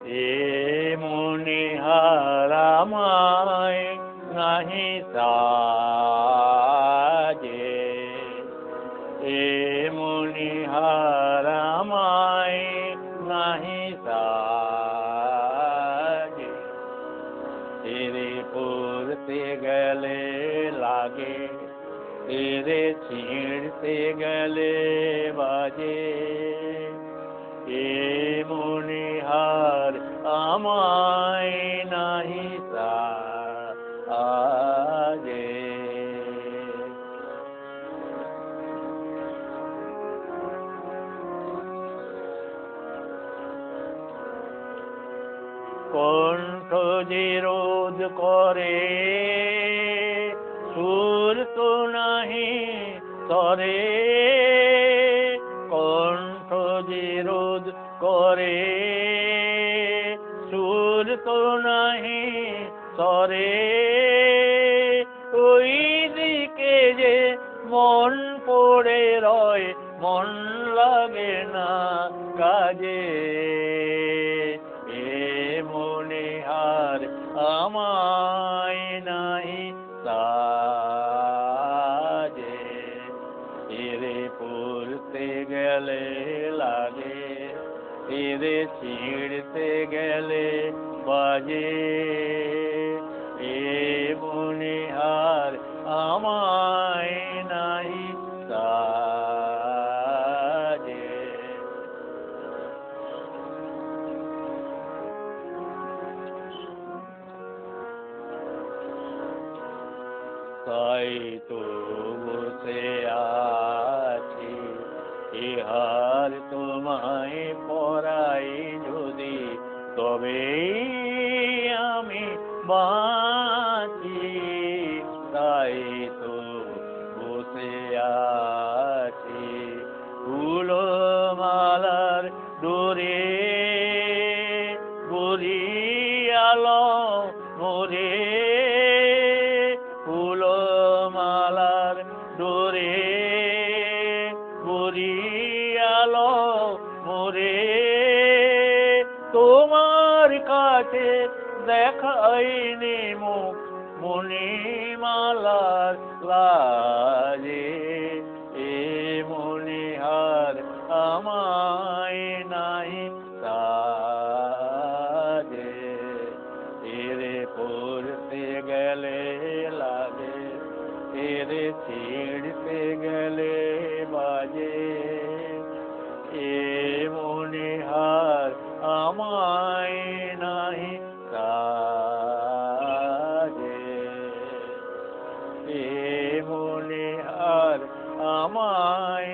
এ মনিহার আমায় নাহি সাজে, এ মনিহার আমায় নাহি সাজে। তেরে পড়তে গেলে লাগে, তেরে ছিঁড়তে গেলে বাজে। এ মনিহার আমায় নাহি সাজে। কণ্ঠ যে রোধ করে সুর তো নাহি তরে, কণ্ঠ যে রোধ করে সুর তো নাহি তরে। ওই দিকে যে মন পড়ে রয়, মন লাগে না কাজে। এ মনিহার আমায় নাহি সাজে, এরে পড়তে গেলে লাগে, এরে ছিঁড়তে গেলে বাজে। এ মনিহার আমায় নাহি সাজে। তাই তো বসে আছি, ইহার তোমায় পরাই যদি, তবেই আমি বাঁচি। তাই তো বসে আছি ফুলমালার ডোরে, বরিয়ালো মোরে। ফুলমালার ডোরে বরিয়ালো মোরে। তোমার কাছে দেখাইনি মুখ মণিমালার লাজে। এ মনিহার আমায় নাহি সাজে, এরে পড়তে গেলে লাগে, এরে ছিঁড়তে গেলে বাজে। এ মনিহার আমায় নাহি সাজে, এ মনিহার আমায়